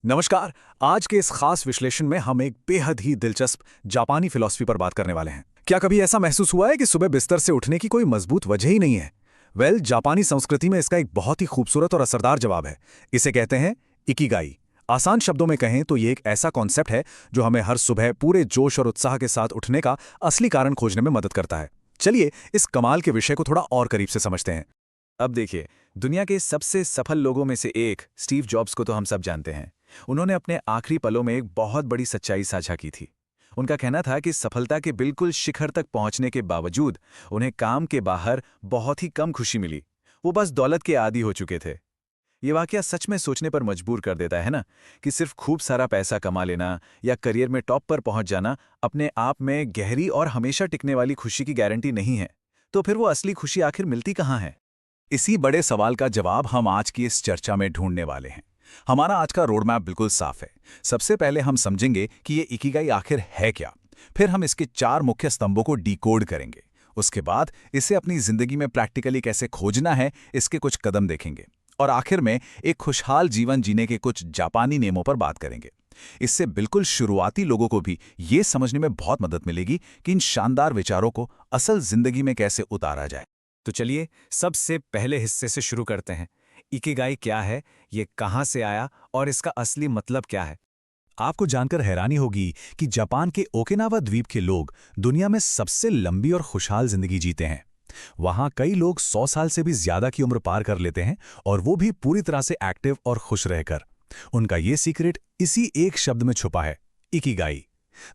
नमस्कार। आज के इस खास विश्लेषण में हम एक बेहद ही दिलचस्प जापानी फिलॉसफी पर बात करने वाले हैं। क्या कभी ऐसा महसूस हुआ है कि सुबह बिस्तर से उठने की कोई मजबूत वजह ही नहीं है? जापानी संस्कृति में इसका एक बहुत ही खूबसूरत और असरदार जवाब है। इसे कहते हैं इकिगाई। आसान शब्दों में कहें तो ये एक ऐसा कॉन्सेप्ट है जो हमें हर सुबह पूरे जोश और उत्साह के साथ उठने का असली कारण खोजने में मदद करता है। चलिए इस कमाल के विषय को थोड़ा और करीब से समझते हैं। अब देखिए, दुनिया के सबसे सफल लोगों में से एक स्टीव जॉब्स को तो हम सब जानते हैं। उन्होंने अपने आखिरी पलों में एक बहुत बड़ी सच्चाई साझा की थी। उनका कहना था कि सफलता के बिल्कुल शिखर तक पहुंचने के बावजूद उन्हें काम के बाहर बहुत ही कम खुशी मिली। वो बस दौलत के आदी हो चुके थे। ये वाकया सच में सोचने पर मजबूर कर देता है ना, कि सिर्फ खूब सारा पैसा कमा लेना या करियर में टॉप पर पहुंच जाना अपने आप में गहरी और हमेशा टिकने वाली खुशी की गारंटी नहीं है। तो फिर वो असली खुशी आखिर मिलती कहाँ है? इसी बड़े सवाल का जवाब हम आज की इस चर्चा में ढूंढने वाले हैं। हमारा आज का रोडमैप बिल्कुल साफ है। सबसे पहले हम समझेंगे कि ये इकिगाई आखिर है क्या। फिर हम इसके 4 मुख्य स्तंभों को डिकोड करेंगे। उसके बाद इसे अपनी जिंदगी में प्रैक्टिकली कैसे खोजना है, इसके कुछ कदम देखेंगे। और आखिर में एक खुशहाल जीवन जीने के कुछ जापानी नियमों पर बात करेंगे। इससे बिल्कुल शुरुआती लोगों को भी ये समझने में बहुत मदद मिलेगी कि इन शानदार विचारों को असल जिंदगी में कैसे उतारा जाए। तो चलिए सबसे पहले हिस्से से शुरू करते हैं। इकिगाई क्या है, ये कहाँ से आया और इसका असली मतलब क्या है? आपको जानकर हैरानी होगी कि जापान के ओकिनावा द्वीप के लोग दुनिया में सबसे लंबी और खुशहाल जिंदगी जीते हैं। वहां कई लोग 100 साल से भी ज्यादा की उम्र पार कर लेते हैं, और वो भी पूरी तरह से एक्टिव और खुश रहकर। उनका ये सीक्रेट इसी एक शब्द में छुपा है, इकिगाई।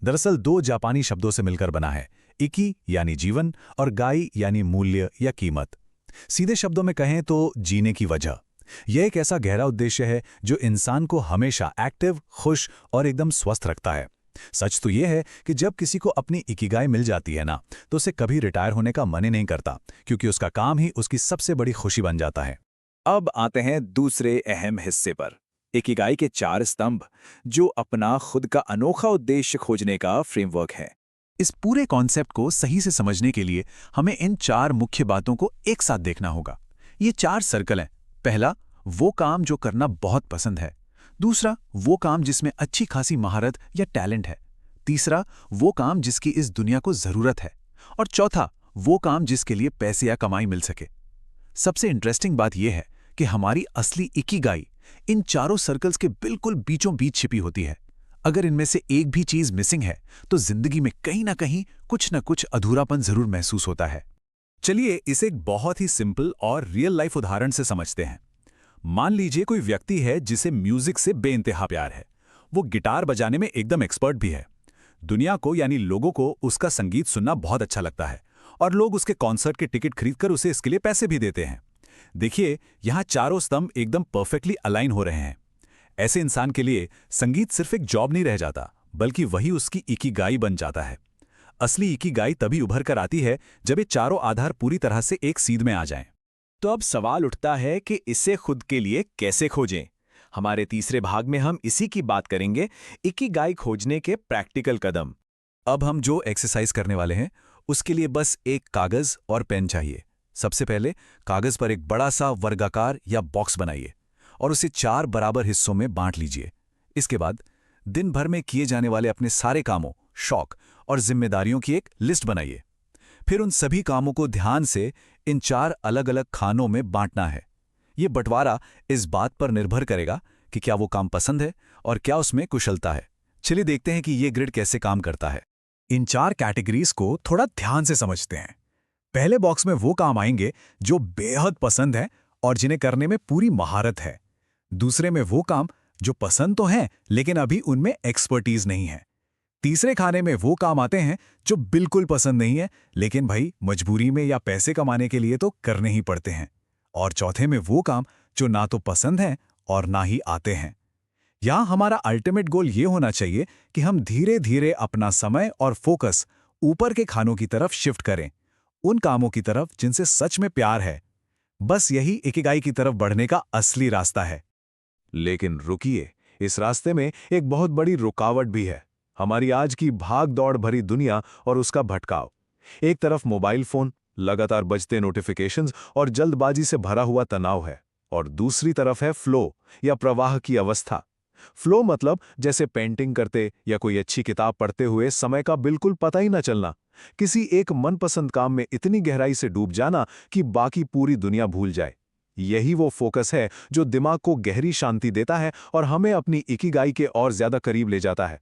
दरअसल 2 जापानी शब्दों से मिलकर बना है, इकी यानी जीवन और गाई यानी मूल्य या कीमत। सीधे शब्दों में कहें तो जीने की वजह। यह एक ऐसा गहरा उद्देश्य है जो इंसान को हमेशा एक्टिव, खुश और एकदम स्वस्थ रखता है। सच तो यह है कि जब किसी को अपनी इकिगाई मिल जाती है ना, तो उसे कभी रिटायर होने का मन ही नहीं करता, क्योंकि उसका काम ही उसकी सबसे बड़ी खुशी बन जाता है। अब आते हैं दूसरे अहम हिस्से पर, इकिगाई के 4 स्तंभ, जो अपना खुद का अनोखा उद्देश्य खोजने का फ्रेमवर्क है। इस पूरे कॉन्सेप्ट को सही से समझने के लिए हमें इन 4 मुख्य बातों को एक साथ देखना होगा। ये 4 सर्कल हैं। पहला, वो काम जो करना बहुत पसंद है। दूसरा, वो काम जिसमें अच्छी खासी महारत या टैलेंट है। तीसरा, वो काम जिसकी इस दुनिया को जरूरत है। और चौथा, वो काम जिसके लिए पैसे या कमाई मिल सके। सबसे इंटरेस्टिंग बात यह है कि हमारी असली इकिगाई इन चारों सर्कल्स के बिल्कुल बीचों बीच छिपी होती है। अगर इनमें से एक भी चीज मिसिंग है, तो जिंदगी में कहीं ना कहीं कुछ न कुछ अधूरापन जरूर महसूस होता है। चलिए इसे एक बहुत ही सिंपल और रियल लाइफ उदाहरण से समझते हैं। मान लीजिए कोई व्यक्ति है जिसे म्यूजिक से बेइंतहा प्यार है। वो गिटार बजाने में एकदम एक्सपर्ट भी है। दुनिया को यानी लोगों को उसका संगीत सुनना बहुत अच्छा लगता है, और लोग उसके कॉन्सर्ट के टिकट खरीदकर उसे इसके लिए पैसे भी देते हैं। देखिए, यहाँ चारों स्तंभ एकदम परफेक्टली अलाइन हो रहे हैं। ऐसे इंसान के लिए संगीत सिर्फ एक जॉब नहीं रह जाता, बल्कि वही उसकी इकिगाई बन जाता है। असली इकिगाई तभी उभर कर आती है जब ये चारों आधार पूरी तरह से एक सीध में आ जाएं। तो अब सवाल उठता है कि इसे खुद के लिए कैसे खोजें। हमारे तीसरे भाग में हम इसी की बात करेंगे, इकिगाई खोजने के प्रैक्टिकल कदम। अब हम जो एक्सरसाइज करने वाले हैं, उसके लिए बस एक कागज और पेन चाहिए। सबसे पहले कागज पर एक बड़ा सा वर्गाकार या बॉक्स बनाइए और उसे 4 बराबर हिस्सों में बांट लीजिए। इसके बाद दिन भर में किए जाने वाले अपने सारे कामों, शौक और जिम्मेदारियों की एक लिस्ट बनाइए। फिर उन सभी कामों को ध्यान से इन 4 अलग अलग खानों में बांटना है। ये बंटवारा इस बात पर निर्भर करेगा कि क्या वो काम पसंद है और क्या उसमें कुशलता है। चलिए देखते हैं कि ये ग्रिड कैसे काम करता है। इन 4 कैटेगरीज को थोड़ा ध्यान से समझते हैं। पहले बॉक्स में वो काम आएंगे जो बेहद पसंद हैं और जिन्हें करने में पूरी महारत है। दूसरे में वो काम जो पसंद तो हैं, लेकिन अभी उनमें एक्सपर्टीज नहीं है। तीसरे खाने में वो काम आते हैं जो बिल्कुल पसंद नहीं है, लेकिन भाई मजबूरी में या पैसे कमाने के लिए तो करने ही पड़ते हैं। और चौथे में वो काम जो ना तो पसंद हैं और ना ही आते हैं। यहां हमारा अल्टीमेट गोल ये होना चाहिए कि हम धीरे धीरे अपना समय और फोकस ऊपर के खानों की तरफ शिफ्ट करें, उन कामों की तरफ जिनसे सच में प्यार है। बस यही इकिगाई की तरफ बढ़ने का असली रास्ता है। लेकिन रुकिए, इस रास्ते में एक बहुत बड़ी रुकावट भी है। हमारी आज की भाग दौड़ भरी दुनिया और उसका भटकाव। एक तरफ मोबाइल फोन, लगातार बजते नोटिफिकेशंस और जल्दबाजी से भरा हुआ तनाव है, और दूसरी तरफ है फ्लो या प्रवाह की अवस्था। फ्लो मतलब जैसे पेंटिंग करते या कोई अच्छी किताब पढ़ते हुए समय का बिल्कुल पता ही न चलना, किसी एक मनपसंद काम में इतनी गहराई से डूब जाना कि बाकी पूरी दुनिया भूल जाए। यही वो फोकस है जो दिमाग को गहरी शांति देता है और हमें अपनी इकिगाई के और ज्यादा करीब ले जाता है।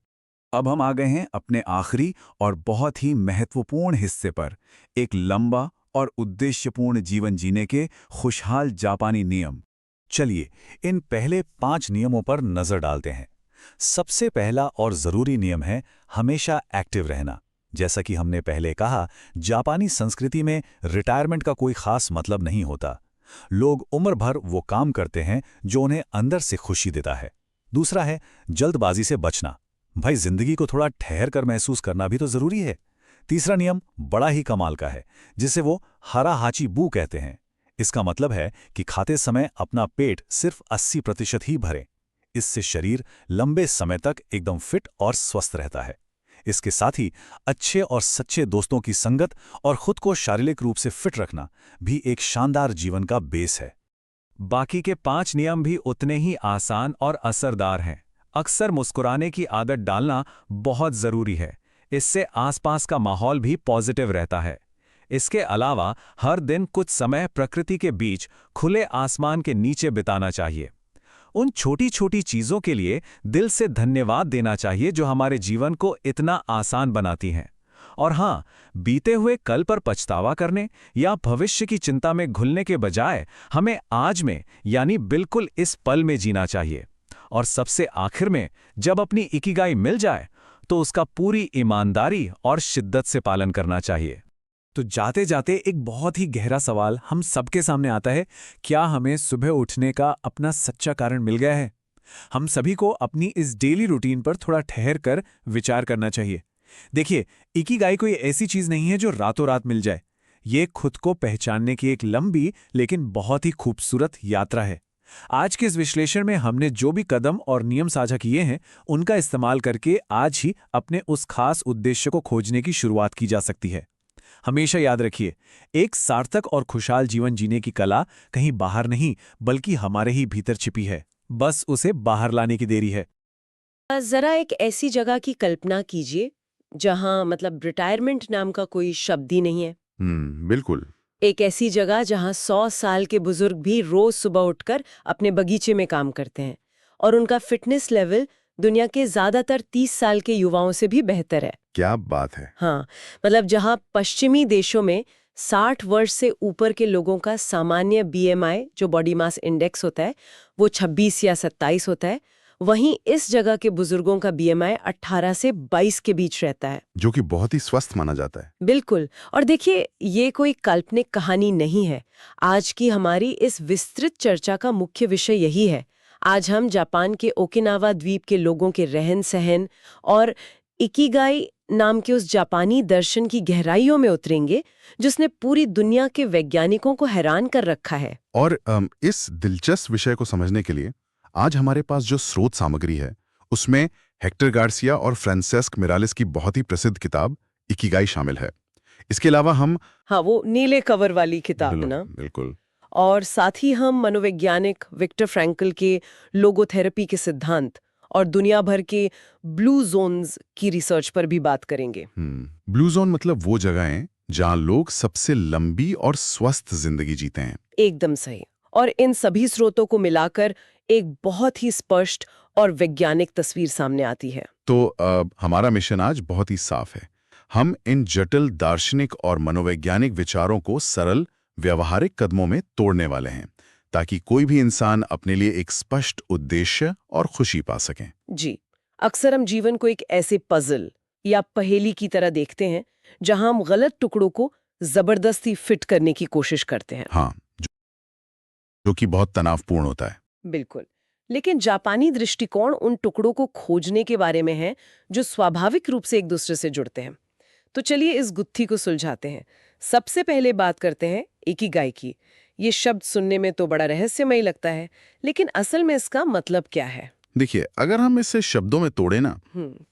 अब हम आ गए हैं अपने आखिरी और बहुत ही महत्वपूर्ण हिस्से पर, एक लंबा और उद्देश्यपूर्ण जीवन जीने के खुशहाल जापानी नियम। चलिए इन पहले 5 नियमों पर नजर डालते हैं। सबसे पहला और जरूरी नियम है हमेशा एक्टिव रहना। जैसा कि हमने पहले कहा, जापानी संस्कृति में रिटायरमेंट का कोई खास मतलब नहीं होता। लोग उम्र भर वो काम करते हैं जो उन्हें अंदर से खुशी देता है। दूसरा है जल्दबाजी से बचना। भाई, जिंदगी को थोड़ा ठहर कर महसूस करना भी तो जरूरी है। तीसरा नियम बड़ा ही कमाल का है, जिसे वो हरा हाची बू कहते हैं। इसका मतलब है कि खाते समय अपना पेट सिर्फ 80% ही भरें। इससे शरीर लंबे समय तक एकदम फिट और स्वस्थ रहता है। इसके साथ ही अच्छे और सच्चे दोस्तों की संगत और खुद को शारीरिक रूप से फिट रखना भी एक शानदार जीवन का बेस है। बाकी के 5 नियम भी उतने ही आसान और असरदार हैं। अक्सर मुस्कुराने की आदत डालना बहुत जरूरी है। इससे आसपास का माहौल भी पॉजिटिव रहता है। इसके अलावा हर दिन कुछ समय प्रकृति के बीच खुले आसमान के नीचे बिताना चाहिए। उन छोटी छोटी चीजों के लिए दिल से धन्यवाद देना चाहिए जो हमारे जीवन को इतना आसान बनाती हैं। और हाँ, बीते हुए कल पर पछतावा करने या भविष्य की चिंता में घुलने के बजाय हमें आज में यानी बिल्कुल इस पल में जीना चाहिए। और सबसे आखिर में, जब अपनी इकिगाई मिल जाए तो उसका पूरी ईमानदारी और शिद्दत से पालन करना चाहिए। तो जाते जाते एक बहुत ही गहरा सवाल हम सबके सामने आता है, क्या हमें सुबह उठने का अपना सच्चा कारण मिल गया है? हम सभी को अपनी इस डेली रूटीन पर थोड़ा ठहर कर विचार करना चाहिए। देखिए, इकिगाई कोई ऐसी चीज नहीं है जो रातों रात मिल जाए। ये खुद को पहचानने की एक लंबी लेकिन बहुत ही खूबसूरत यात्रा है। आज के इस विश्लेषण में हमने जो भी कदम और नियम साझा किए हैं, उनका इस्तेमाल करके आज ही अपने उस खास उद्देश्य को खोजने की शुरुआत की जा सकती है। हमेशा याद रखिए, एक सार्थक और खुशहाल जीवन जीने की कला कहीं बाहर नहीं बल्कि हमारे ही भीतर छिपी है। बस उसे बाहर लाने की देरी है। जरा एक ऐसी जगह की कल्पना कीजिए जहां मतलब रिटायरमेंट नाम का कोई शब्द ही नहीं है। बिल्कुल। एक ऐसी जगह जहां 100 साल के बुजुर्ग भी रोज सुबह उठकर अपने बगीचे में काम करते हैं और उनका फिटनेस लेवल दुनिया के ज्यादातर 30 साल के युवाओं से भी बेहतर है। क्या बात है। हाँ, मतलब जहां पश्चिमी देशों में 60 वर्ष से ऊपर के लोगों का सामान्य BMI जो बॉडी मास इंडेक्स होता है वो 26 या 27 होता है, वहीं इस जगह के बुजुर्गों का BMI 18 से 22 के बीच रहता है, जो कि बहुत ही स्वस्थ माना जाता है। बिल्कुल। और देखिए, ये कोई काल्पनिक कहानी नहीं है। आज की हमारी इस विस्तृत चर्चा का मुख्य विषय यही है। आज हम जापान के ओकिनावा द्वीप के लोगों के रहन सहन और इकिगाई नाम के उस जापानी दर्शन की गहराइयों में उतरेंगे जिसने पूरी दुनिया के वैज्ञानिकों को हैरान कर रखा है। और इस दिलचस्प विषय को समझने के लिए आज हमारे पास जो स्रोत सामग्री है उसमें हेक्टर गार्सिया और फ्रांसेस्क मिरालिस की बहुत ही प्रसिद्ध किताब इकिगाई शामिल है। इसके अलावा हम हाँ, वो नीले कवर वाली किताब ना। बिल्कुल। और साथ ही हम मनोवैज्ञानिक विक्टर फ्रैंकल के लोगोथेरेपी के सिद्धांत और दुनिया भर के ब्लू जोन्स की रिसर्च पर भी बात करेंगे। ब्लू जोन मतलब वो जगहें जहां लोग सबसे लंबी और स्वस्थ जिंदगी जीते हैं। एकदम सही। और इन सभी स्रोतों को मिलाकर एक बहुत ही स्पष्ट और वैज्ञानिक तस्वीर सामने आती है। तो हमारा मिशन आज बहुत ही साफ है। हम इन जटिल दार्शनिक और मनोवैज्ञानिक विचारों को सरल व्यवहारिक कदमों में तोड़ने वाले हैं ताकि कोई भी इंसान अपने लिए एक स्पष्ट उद्देश्य और खुशी पा सके। जी, अक्सर हम जीवन को एक ऐसे पजल या पहेली की तरह देखते हैं जहां हम गलत टुकड़ों को जबरदस्ती फिट करने की कोशिश करते हैं। हाँ, जो कि बहुत तनावपूर्ण होता है। बिल्कुल। लेकिन जापानी दृष्टिकोण उन टुकड़ों को खोजने के बारे में है जो स्वाभाविक रूप से एक दूसरे से जुड़ते हैं। तो चलिए इस गुत्थी को सुलझाते हैं। सबसे पहले बात करते हैं इकिगाई की। ये शब्द सुनने में तो बड़ा रहस्यमय लगता है, लेकिन असल में इसका मतलब क्या है? देखिए, अगर हम इसे शब्दों में तोड़े ना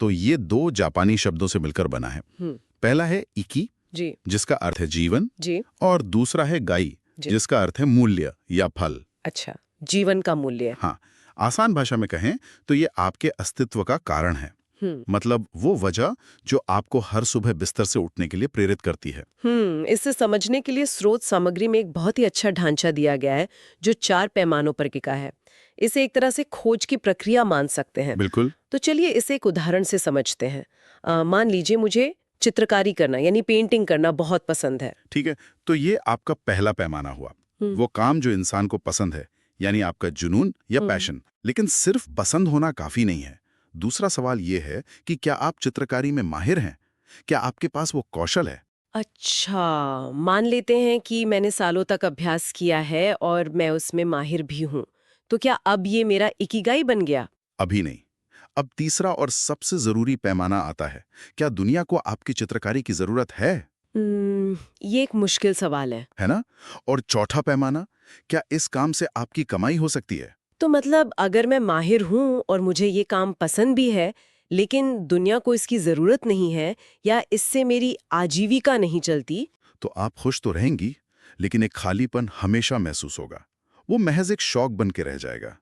तो ये 2 जापानी शब्दों से मिलकर बना है। पहला है इकी, जी जिसका अर्थ है जीवन, जी और दूसरा है गाई, जिसका अर्थ है मूल्य या फल। अच्छा, जीवन का मूल्य। हाँ, आसान भाषा में कहें तो ये आपके अस्तित्व का कारण है। मतलब वो वजह जो आपको हर सुबह बिस्तर से उठने के लिए प्रेरित करती है। इससे समझने के लिए स्रोत सामग्री में एक बहुत ही अच्छा ढांचा दिया गया है जो 4 पैमानों पर टिका है। इसे एक तरह से खोज की प्रक्रिया मान सकते हैं। बिल्कुल। तो चलिए इसे एक उदाहरण से समझते हैं। मान लीजिए मुझे चित्रकारी करना यानी पेंटिंग करना बहुत पसंद है। ठीक है, तो ये आपका पहला पैमाना हुआ। वो काम जो इंसान को पसंद है, यानी आपका जुनून या पैशन। लेकिन सिर्फ पसंद होना काफी नहीं है। दूसरा सवाल ये है कि क्या आप चित्रकारी में माहिर हैं? क्या आपके पास वो कौशल है? अच्छा, मान लेते हैं कि मैंने सालों तक अभ्यास किया है और मैं उसमें माहिर भी हूँ। तो क्या अब ये मेरा इकिगाई बन गया? अभी नहीं। अब तीसरा और सबसे जरूरी पैमाना आता है। क्या दुनिया को आपकी चित्रकारी की जरूरत है? ये एक मुश्किल सवाल है ना? और चौथा पैमाना, क्या इस काम से आपकी कमाई हो सकती है? तो मतलब अगर मैं माहिर हूँ और मुझे ये काम पसंद भी है, लेकिन दुनिया को इसकी जरूरत नहीं है या इससे मेरी आजीविका नहीं चलती, तो आप खुश तो रहेंगी, लेकिन एक खालीपन हमेशा महसूस होगा। वो महज एक शौक बन के रह जाएगा।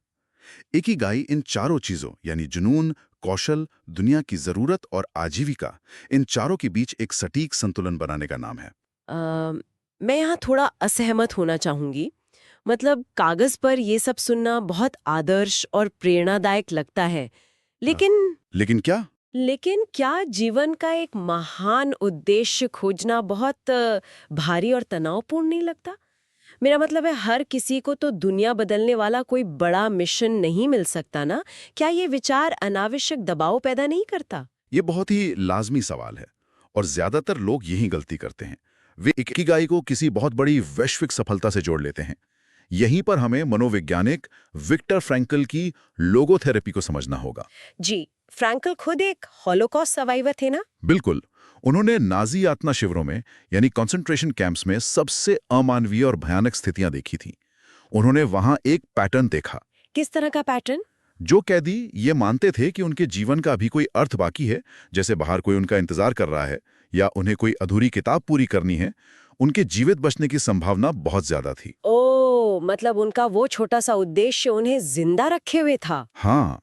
इकिगाई इन चारों चीजों यानी जुनून, कौशल, दुनिया की जरूरत और आजीविका, इन चारों के बीच एक सटीक संतुलन बनाने का नाम है। मैं यहाँ थोड़ा असहमत होना चाहूंगी। मतलब कागज पर ये सब सुनना बहुत आदर्श और प्रेरणादायक लगता है, लेकिन क्या जीवन का एक महान उद्देश्य खोजना बहुत भारी और तनावपूर्ण नहीं लगता? मेरा मतलब है हर किसी को तो दुनिया बदलने वाला कोई बड़ा मिशन नहीं मिल सकता ना। क्या ये विचार अनावश्यक दबाव पैदा नहीं करता? ये बहुत ही लाजमी सवाल है और ज्यादातर लोग यही गलती करते हैं। वे इकिगाई को किसी बहुत बड़ी वैश्विक सफलता से जोड़ लेते हैं। यहीं पर हमें मनोवैज्ञानिक विक्टर फ्रैंकल की लोगोथेरेपी को समझना होगा। जी, फ्रैंकल खुद एक हॉलोकॉस्ट सर्वाइवर थे ना? बिल्कुल। उन्होंने नाजी यातना शिविरों में यानी कंसंट्रेशन कैंप्स में सबसे अमानवीय और भयानक स्थितियां देखी थी। उन्होंने वहां एक पैटर्न देखा। किस तरह का पैटर्न? जो कैदी ये मानते थे कि उनके जीवन का अभी कोई अर्थ बाकी है, जैसे बाहर कोई उनका इंतजार कर रहा है या उन्हें कोई अधूरी किताब पूरी करनी है, उनके जीवित बचने की संभावना बहुत ज्यादा थी। ओह, मतलब उनका वो छोटा सा उद्देश्य उन्हें जिंदा रखे हुए था। हाँ,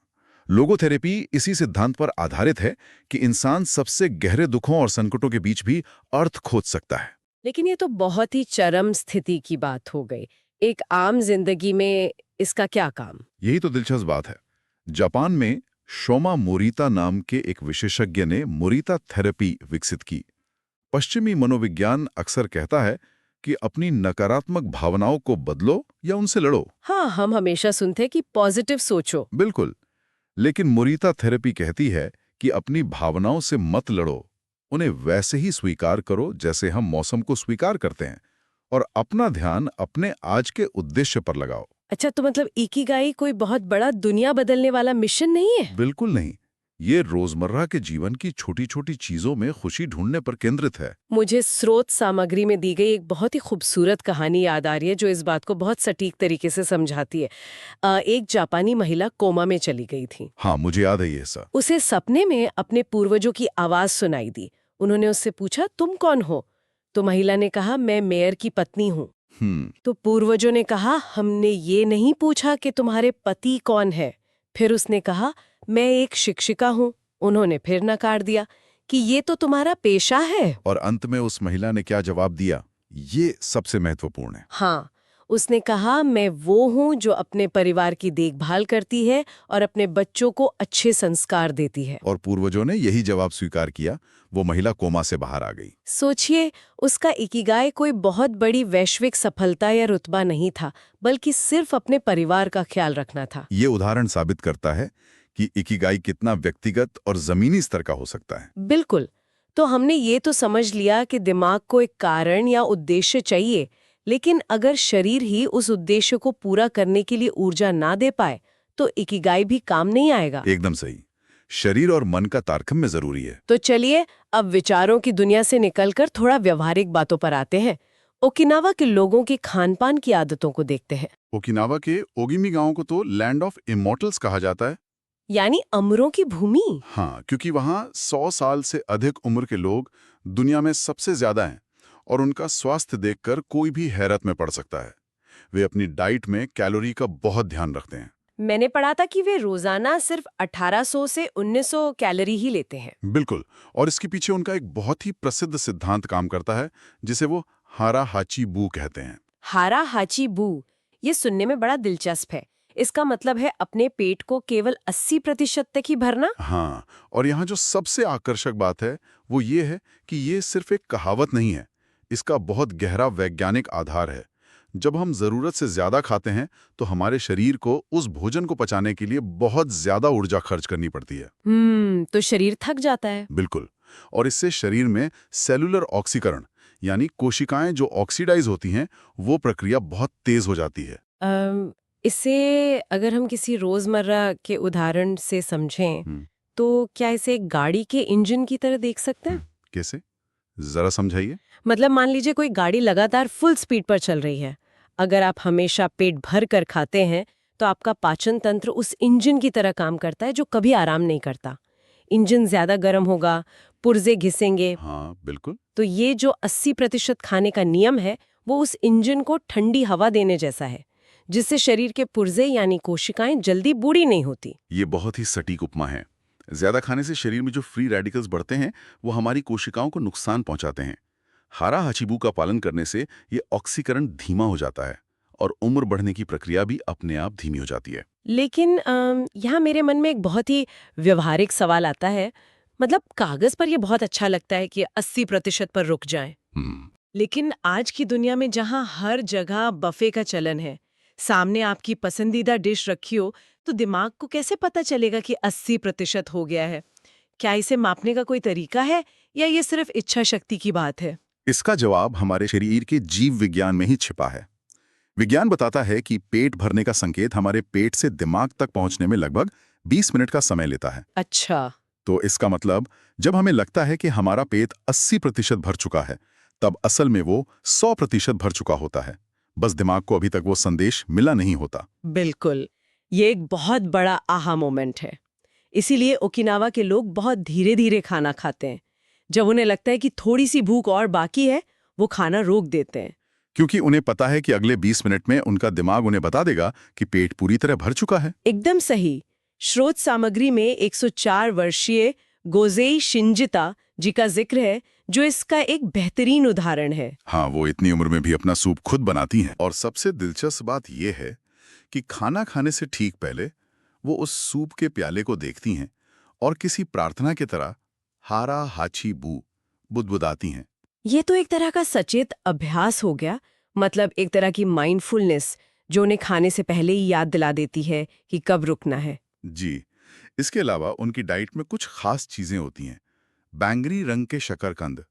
लोगोथेरेपी इसी सिद्धांत पर आधारित है कि इंसान सबसे गहरे दुखों और संकटों के बीच भी अर्थ खोज सकता है। लेकिन ये तो बहुत ही चरम स्थिति की बात हो गई। एक आम जिंदगी में इसका क्या काम? यही तो दिलचस्प बात है। जापान में शोमा मोरिता नाम के एक विशेषज्ञ ने मोरिता थेरेपी विकसित की। पश्चिमी मनोविज्ञान अक्सर कहता है कि अपनी नकारात्मक भावनाओं को बदलो या उनसे लड़ो। हाँ, हम हमेशा सुनते कि पॉजिटिव सोचो। बिल्कुल, लेकिन मोरिता थेरेपी कहती है कि अपनी भावनाओं से मत लड़ो, उन्हें वैसे ही स्वीकार करो जैसे हम मौसम को स्वीकार करते हैं, और अपना ध्यान अपने आज के उद्देश्य पर लगाओ। अच्छा, तो मतलब इकिगाई कोई बहुत बड़ा दुनिया बदलने वाला मिशन नहीं है? बिल्कुल नहीं। ये रोजमर्रा के जीवन की छोटी छोटी चीजों में खुशी ढूंढने पर केंद्रित है। मुझे स्रोत सामग्री में दी गई एक बहुत ही खूबसूरत कहानी याद आ रही है जो इस बात को बहुत सटीक तरीके से समझाती है। एक जापानी महिला कोमा में चली गई थी। हाँ, मुझे याद है ये सब। उसे सपने में अपने पूर्वजों की आवाज सुनाई दी। उन्होंने उससे पूछा, तुम कौन हो? तो महिला ने कहा, मैं मेयर की पत्नी हूँ। तो पूर्वजों ने कहा, हमने ये नहीं पूछा कि तुम्हारे पति कौन है। फिर उसने कहा, मैं एक शिक्षिका हूँ। उन्होंने फिर नकार दिया कि ये तो तुम्हारा पेशा है। और अंत में उस महिला ने क्या जवाब दिया, ये सबसे महत्वपूर्ण है। हाँ, उसने कहा, मैं वो हूँ जो अपने परिवार की देखभाल करती है और अपने बच्चों को अच्छे संस्कार देती है। और पूर्वजों ने यही जवाब स्वीकार किया। वो महिला कोमा से बाहर आ गई। सोचिए, उसका इकिगाई कोई बहुत बड़ी वैश्विक सफलता या रुतबा नहीं था, बल्कि सिर्फ अपने परिवार का ख्याल रखना था। ये उदाहरण साबित करता है कि इकिगाई कितना व्यक्तिगत और जमीनी स्तर का हो सकता है। बिल्कुल। तो हमने ये तो समझ लिया कि दिमाग को एक कारण या उद्देश्य चाहिए, लेकिन अगर शरीर ही उस उद्देश्य को पूरा करने के लिए ऊर्जा ना दे पाए, तो इकिगाई भी काम नहीं आएगा। एकदम सही। शरीर और मन का तारतम्य जरूरी है। तो चलिए अब विचारों की दुनिया से निकलकर थोड़ा व्यवहारिक बातों पर आते हैं। ओकिनावा के लोगों की खानपान की आदतों को देखते हैं। ओकिनावा के ओगिमी गांव को तो लैंड ऑफ इमॉर्टल्स कहा जाता है। यानी अमरों की भूमि। हाँ, क्योंकि वहाँ 100 साल से अधिक उम्र के लोग दुनिया में सबसे ज्यादा हैं और उनका स्वास्थ्य देखकर कोई भी हैरत में पड़ सकता है। वे अपनी डाइट में कैलोरी का बहुत ध्यान रखते हैं। मैंने पढ़ा था कि वे रोजाना सिर्फ 1800 से 1900 कैलोरी ही लेते हैं। बिल्कुल। और इसके पीछे उनका एक बहुत ही प्रसिद्ध सिद्धांत काम करता है, जिसे वो हारा हाची बू कहते हैं। हारा हाची बू, ये सुनने में बड़ा दिलचस्प है। इसका मतलब है अपने पेट को केवल 80% तक ही भरना। हाँ, और यहाँ जो सबसे आकर्षक बात है वो ये है कि ये सिर्फ एक कहावत नहीं है, इसका बहुत गहरा वैज्ञानिक आधार है। जब हम ज़रूरत से ज़्यादा खाते हैं तो हमारे शरीर को उस भोजन को पचाने के लिए बहुत ज़्यादा ऊर्जा खर्च करनी पड़ती है। तो शरीर थक जाता है। बिल्कुल। और इससे शरीर में सेलुलर ऑक्सीकरण यानी कोशिकाएं जो ऑक्सीडाइज होती हैं, वो प्रक्रिया बहुत तेज हो जाती है। इसे अगर हम किसी रोजमर्रा के उदाहरण से समझें तो क्या इसे गाड़ी के इंजन की तरह देख सकते हैं? कैसे? जरा समझाइए। मतलब मान लीजिए कोई गाड़ी लगातार फुल स्पीड पर चल रही है। अगर आप हमेशा पेट भर कर खाते हैं तो आपका पाचन तंत्र उस इंजन की तरह काम करता है जो कभी आराम नहीं करता। इंजन ज्यादा गर्म होगा, पुर्जे घिसेंगे। हाँ, बिल्कुल। तो ये जो 80% खाने का नियम है वो उस इंजन को ठंडी हवा देने जैसा है, जिससे शरीर के पुर्जे यानी कोशिकाएं जल्दी बूढ़ी नहीं होती। ये बहुत ही सटीक उपमा है। ज्यादा खाने से शरीर में जो फ्री रेडिकल्स बढ़ते हैं वो हमारी कोशिकाओं को नुकसान पहुंचाते हैं। हारा हाचिबू का पालन करने से ये ऑक्सीकरण धीमा हो जाता है और उम्र बढ़ने की प्रक्रिया भी अपने आप धीमी हो जाती है। लेकिन यहाँ मेरे मन में एक बहुत ही व्यवहारिक सवाल आता है। मतलब कागज पर ये बहुत अच्छा लगता है कि 80% पर रुक जाएं। लेकिन आज की दुनिया में जहाँ हर जगह बफे का चलन है, सामने आपकी पसंदीदा डिश रखी हो, तो दिमाग को कैसे पता चलेगा कि 80% हो गया है? क्या इसे मापने का कोई तरीका है या ये सिर्फ इच्छा शक्ति की बात है? इसका जवाब हमारे शरीर के जीव विज्ञान में ही छिपा है। विज्ञान बताता है कि पेट भरने का संकेत हमारे पेट से दिमाग तक पहुंचने में लगभग 20 मिनट का समय लेता है। अच्छा। तो इसका मतलब जब हमें लगता है कि हमारा पेट 80% भर चुका है, तब असल में वो 100% भर चुका होता है। बस दिमाग को अभी तक वो संदेश मिला नहीं होता। बिल्कुल, ये एक बहुत बड़ा आहा मोमेंट है। इसीलिए ओकिनावा के लोग बहुत धीरे धीरे खाना खाते हैं। जब उन्हें लगता है कि थोड़ी सी भूख और बाकी है, वो खाना रोक देते हैं। क्योंकि उन्हें पता है कि अगले 20 मिनट में उनका दिमाग उन्हें बता देगा कि पेट पूरी तरह भर चुका है। एकदम सही। स्रोत सामग्री में 104 वर्षीय गोजेई शिंजिता जी का जिक्र है, जो इसका एक बेहतरीन उदाहरण है। हाँ, वो इतनी उम्र में भी अपना सूप खुद बनाती हैं। और सबसे दिलचस्प बात यह है कि खाना खाने से ठीक पहले वो उस सूप के प्याले को देखती हैं और किसी प्रार्थना की तरह हारा हाची बू बुदबुदाती हैं। ये तो एक तरह का सचेत अभ्यास हो गया। मतलब एक तरह की माइंडफुलनेस जो उन्हें खाने से पहले ही याद दिला देती है कि कब रुकना है। जी। इसके अलावा उनकी डाइट में कुछ खास चीजें होती हैं। बैंगनी रंग के शकरकंद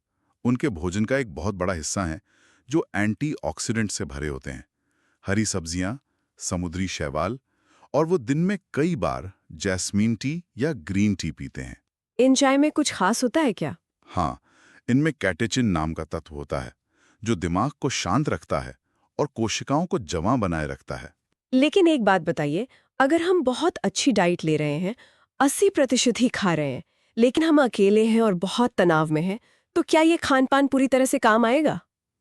उनके भोजन का एक बहुत बड़ा हिस्सा हैं, जो एंटीऑक्सीडेंट से भरे होते हैं। हरी सब्जियां, समुद्री शैवाल, और वो दिन में कई बार जैस्मीन टी या ग्रीन टी पीते हैं। इन चाय में कुछ खास होता है क्या? हाँ, इनमें कैटेचिन नाम का तत्व होता है, जो दिमाग को शांत रखता है और कोशिकाओं को जवां बनाए रखता है। लेकिन एक बात बताइए, अगर हम बहुत अच्छी डाइट ले रहे हैं, 80% ही खा रहे हैं, लेकिन हम अकेले हैं और बहुत तनाव में हैं, तो क्या ये खान पान पूरी तरह से काम आएगा?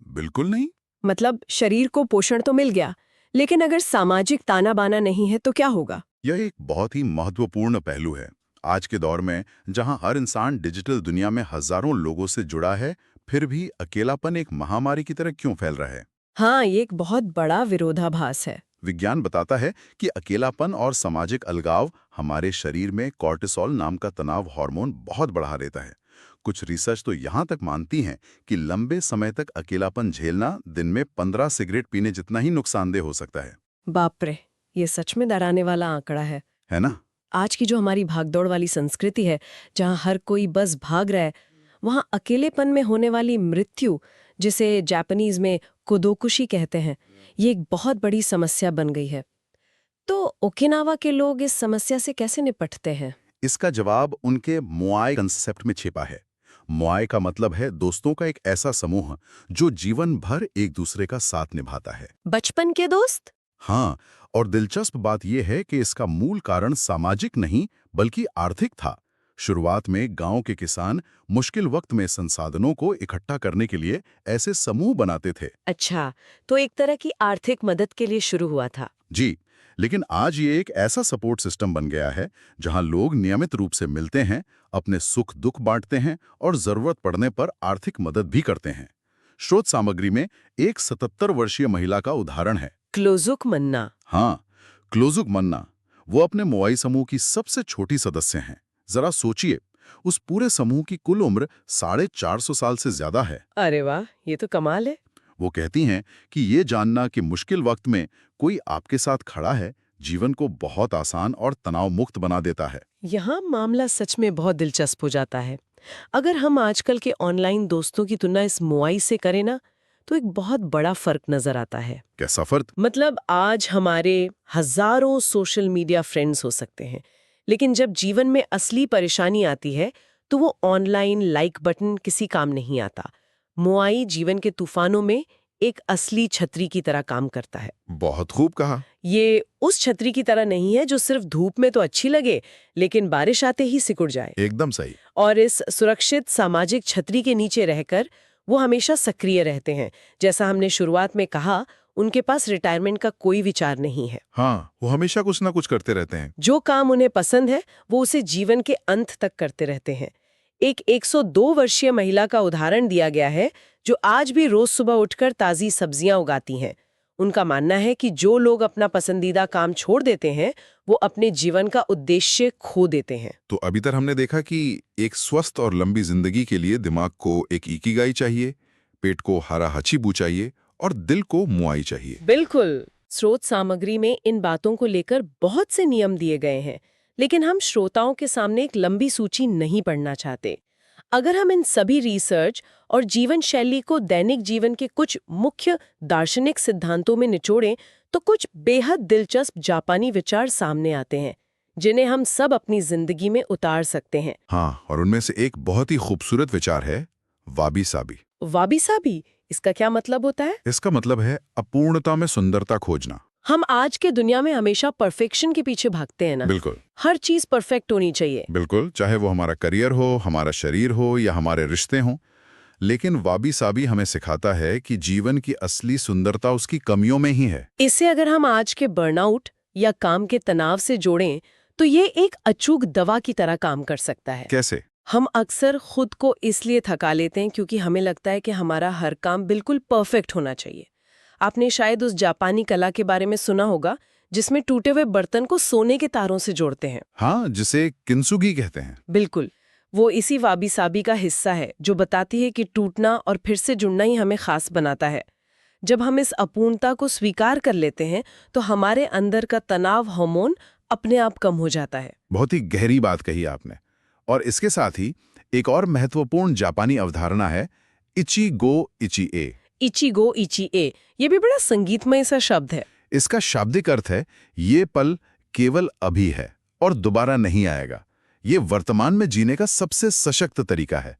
बिल्कुल नहीं। मतलब शरीर को पोषण तो मिल गया, लेकिन अगर सामाजिक ताना बाना नहीं है तो क्या होगा? यह एक बहुत ही महत्वपूर्ण पहलू है। आज के दौर में जहां हर इंसान डिजिटल दुनिया में हजारों लोगों से जुड़ा है, फिर भी अकेलापन एक महामारी की तरह क्यों फैल रहा है? हाँ, ये एक बहुत बड़ा विरोधाभास है। विज्ञान बताता है कि अकेलापन और सामाजिक अलगाव हमारे शरीर में कॉर्टिसोल नाम का तनाव हार्मोन बहुत बढ़ा देता है। कुछ रिसर्च तो यहाँ तक मानती हैं कि लंबे समय तक अकेलापन झेलना दिन में 15 सिगरेट पीने जितना ही नुकसानदेह हो सकता है। बाप रे, ये सच में डराने वाला आंकड़ा है ना? आज की जो हमारी भागदौड़ वाली संस्कृति है, जहाँ हर कोई बस भाग रहा है, वहाँ अकेलेपन में होने वाली मृत्यु, जिसे जापानीज में कोदोकुशी कहते हैं, ये एक बहुत बड़ी समस्या बन गई है। तो ओकिनावा के लोग इस समस्या से कैसे निपटते हैं? इसका जवाब उनके मोआई कंसेप्ट में छिपा है। मोआई का मतलब है दोस्तों का एक ऐसा समूह जो जीवन भर एक दूसरे का साथ निभाता है। बचपन के दोस्त? हाँ, और दिलचस्प बात यह है कि इसका मूल कारण सामाजिक नहीं बल्कि आर्थिक था। शुरुआत में गांव के किसान मुश्किल वक्त में संसाधनों को इकट्ठा करने के लिए ऐसे समूह बनाते थे। अच्छा, तो एक तरह की आर्थिक मदद के लिए शुरू हुआ था। जी, लेकिन आज ये एक ऐसा सपोर्ट सिस्टम बन गया है जहां लोग नियमित रूप से मिलते हैं, अपने सुख दुख बांटते हैं और जरूरत पड़ने पर आर्थिक मदद भी करते हैं। स्रोत सामग्री में एक 77 वर्षीय महिला का उदाहरण है। क्लोजुक मन्ना। हाँ, क्लोजुक मन्ना। वो अपने मोआई समूह की सबसे छोटी सदस्य हैं। जरा सोचिए, उस पूरे समूह की कुल उम्र 450 साल से ज्यादा है। अरे वाह, ये तो कमाल है। वो कहती हैं कि ये जानना कि मुश्किल वक्त में कोई आपके साथ खड़ा है, जीवन को बहुत आसान और तनाव मुक्त बना देता है। यहाँ मामला सच में बहुत दिलचस्प हो जाता है। अगर हम आजकल के ऑनलाइन दोस्तों की तुलना इस मोआई से करें ना, तो एक बहुत बड़ा फर्क नजर आता है। कैसा फर्क? मतलब आज हमारे हजारों सोशल मीडिया फ्रेंड्स हो सकते हैं, लेकिन जब जीवन में असली परेशानी आती है तो वो ऑनलाइन लाइक बटन किसी काम नहीं आता। मोआई जीवन के तूफानों में एक असली छतरी की तरह काम करता है। बहुत खूब कहा। ये उस छतरी की तरह नहीं है जो सिर्फ धूप में तो अच्छी लगे लेकिन बारिश आते ही सिकुड़ जाए। एकदम सही। और इस सुरक्षित सामाजिक छतरी के नीचे रहकर वो हमेशा सक्रिय रहते हैं। जैसा हमने शुरुआत में कहा, उनके पास रिटायरमेंट का कोई विचार नहीं है। हाँ, वो हमेशा कुछ ना कुछ करते रहते हैं। जो काम उन्हें पसंद है वो उसे जीवन के अंत तक करते रहते हैं। एक 102 वर्षीय महिला का उदाहरण दिया गया है जो आज भी रोज सुबह उठकर ताजी सब्जियां उगाती हैं। उनका मानना है कि जो लोग अपना पसंदीदा काम छोड़ देते हैं वो अपने जीवन का उद्देश्य खो देते हैं। तो अभी तक हमने देखा कि एक स्वस्थ और लंबी जिंदगी के लिए दिमाग को एक इकिगाई चाहिए, पेट को हरा हचीबू चाहिए और दिल को मुआई चाहिए। बिल्कुल। स्रोत सामग्री में इन बातों को लेकर बहुत से नियम दिए गए हैं, लेकिन हम श्रोताओं के सामने एक लंबी सूची नहीं पढ़ना चाहते। अगर हम इन सभी रिसर्च और जीवन शैली को दैनिक जीवन के कुछ मुख्य दार्शनिक सिद्धांतों में निचोड़ें तो कुछ बेहद दिलचस्प जापानी विचार सामने आते हैं जिन्हें हम सब अपनी जिंदगी में उतार सकते हैं। हाँ, और उनमें से एक बहुत ही खूबसूरत विचार है वाबी साबी। वाबी साबी, इसका क्या मतलब होता है? इसका मतलब है अपूर्णता में सुंदरता खोजना। हम आज के दुनिया में हमेशा परफेक्शन के पीछे भागते हैं ना। बिल्कुल हर चीज परफेक्ट होनी चाहिए। बिल्कुल, चाहे वो हमारा करियर हो, हमारा शरीर हो या हमारे रिश्ते हों। लेकिन वाबी साबी हमें सिखाता है कि जीवन की असली सुंदरता उसकी कमियों में ही है। इसे अगर हम आज के बर्नआउट या काम के तनाव से जोड़ें तो ये एक अचूक दवा की तरह काम कर सकता है। कैसे? हम अक्सर खुद को इसलिए थका लेते हैं क्योंकि हमें लगता है कि हमारा हर काम बिल्कुल परफेक्ट होना चाहिए। आपने शायद उस जापानी कला के बारे में सुना होगा जिसमें टूटे हुए बर्तन को सोने के तारों से जोड़ते हैं। हाँ, जिसे किंसुगी कहते हैं। बिल्कुल, वो इसी वाबी साबी का हिस्सा है जो बताती है कि टूटना और फिर से जुड़ना ही हमें खास बनाता है। जब हम इस अपूर्णता को स्वीकार कर लेते हैं तो हमारे अंदर का तनाव हार्मोन अपने आप कम हो जाता है। बहुत ही गहरी बात कही आपने। और इसके साथ ही एक और महत्वपूर्ण जापानी अवधारणा है इची गो इची ए। इची गो इची ए, ये भी बड़ा संगीतमय सा शब्द है। इसका शाब्दिक अर्थ है ये पल केवल अभी है और दोबारा नहीं आएगा। ये वर्तमान में जीने का सबसे सशक्त तरीका है।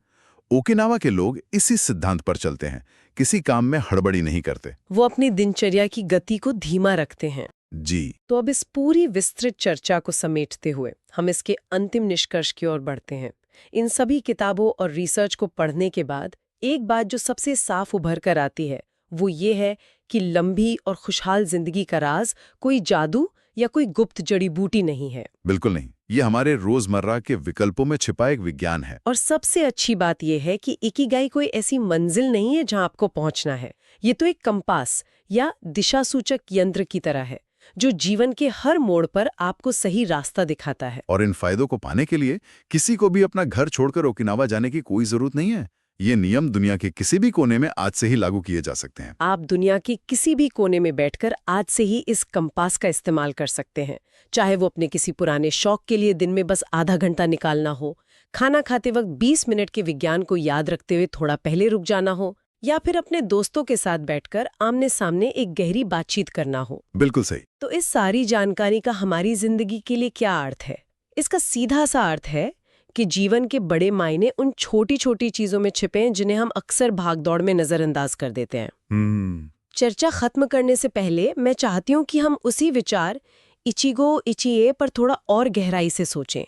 ओकिनावा के लोग इसी सिद्धांत पर चलते हैं, किसी काम में हड़बड़ी नहीं करते। वो अपनी दिनचर्या की गति को धीमा रखते हैं। जी। तो अब इस पूरी विस्तृत चर्चा को समेटते हुए हम इसके अंतिम निष्कर्ष की ओर बढ़ते हैं। इन सभी किताबों और रिसर्च को पढ़ने के बाद एक बात जो सबसे साफ उभर कर आती है वो ये है कि लंबी और खुशहाल जिंदगी का राज कोई जादू या कोई गुप्त जड़ी बूटी नहीं है। बिल्कुल नहीं, ये हमारे रोजमर्रा के विकल्पों में छिपा एक विज्ञान है। और सबसे अच्छी बात यह है कि इकिगाई कोई ऐसी मंजिल नहीं है जहां आपको पहुंचना है। ये तो एक कंपास या दिशासूचक यंत्र की तरह है जो जीवन के हर मोड़ पर आपको सही रास्ता दिखाता है। और इन फायदों को पाने के लिए किसी को भी अपना घर छोड़कर ओकिनावा जाने की कोई जरूरत नहीं है। ये नियम दुनिया के किसी भी कोने में आज से ही लागू किए जा सकते हैं। आप दुनिया के किसी भी कोने में बैठकर आज से ही इस कंपास का इस्तेमाल कर सकते हैं, चाहे वो अपने किसी पुराने शौक के लिए दिन में बस आधा घंटा निकालना हो, खाना खाते वक्त 20 मिनट के विज्ञान को याद रखते हुए थोड़ा पहले रुक जाना हो, या फिर अपने दोस्तों के साथ बैठकर आमने सामने एक गहरी बातचीत करना हो। बिल्कुल सही। तो इस सारी जानकारी का हमारी जिंदगी के लिए क्या अर्थ है? इसका सीधा सा अर्थ है कि जीवन के बड़े मायने उन छोटी छोटी चीजों में छिपे हैं जिन्हें हम अक्सर भागदौड़ में नजरअंदाज कर देते हैं। चर्चा खत्म करने से पहले मैं चाहती हूँ कि हम उसी विचार इचिगो इचिए पर थोड़ा और गहराई से सोचें।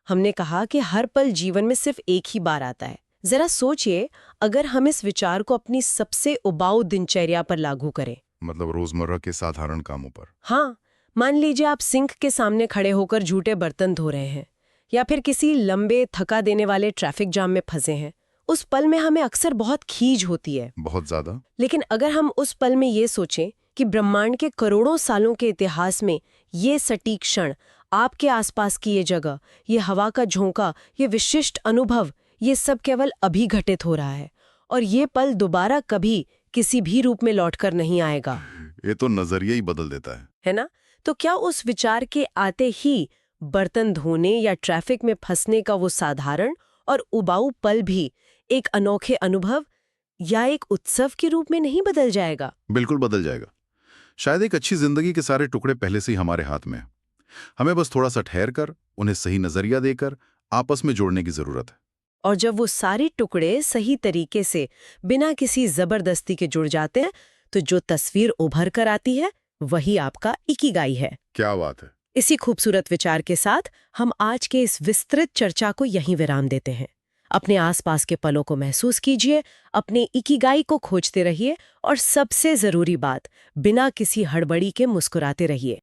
हमने कहा कि हर पल जीवन में सिर्फ एक ही बार आता है। जरा सोचिए, अगर हम इस विचार को अपनी सबसे उबाऊ दिनचर्या पर लागू करें, मतलब रोजमर्रा के साधारण कामों पर। हाँ, मान लीजिए आप सिंक के सामने खड़े होकर झूठे बर्तन धो रहे हैं या फिर किसी लंबे थका देने वाले ट्रैफिक जाम में फंसे हैं। उस पल में हमें अक्सर बहुत खीज होती है, बहुत ज्यादा। लेकिन अगर हम उस पल में ये सोचें कि ब्रह्मांड के करोड़ों सालों के इतिहास में ये सटीक क्षण, आपके आसपास की ये जगह, ये हवा का झोंका, ये विशिष्ट अनुभव, ये सब केवल अभी घटित हो रहा है और ये पल दोबारा कभी किसी भी रूप में लौटकर नहीं आएगा, ये तो नजरिया ही बदल देता है ना? तो क्या उस विचार के आते ही बर्तन धोने या ट्रैफिक में फंसने का वो साधारण और उबाऊ पल भी एक अनोखे अनुभव या एक उत्सव के रूप में नहीं बदल जाएगा? बिल्कुल बदल जाएगा। शायद एक अच्छी जिंदगी के सारे टुकड़े पहले से ही हमारे हाथ में हैं। हमें बस थोड़ा सा ठहर कर, उन्हें सही नजरिया देकर आपस में जोड़ने की जरूरत है। और जब वो सारे टुकड़े सही तरीके से बिना किसी जबरदस्ती के जुड़ जाते हैं तो जो तस्वीर उभर कर आती है वही आपका इकिगाई है। क्या बात है। इसी खूबसूरत विचार के साथ हम आज के इस विस्तृत चर्चा को यहीं विराम देते हैं। अपने आसपास के पलों को महसूस कीजिए, अपने इकिगाई को खोजते रहिए और सबसे जरूरी बात, बिना किसी हड़बड़ी के मुस्कुराते रहिए।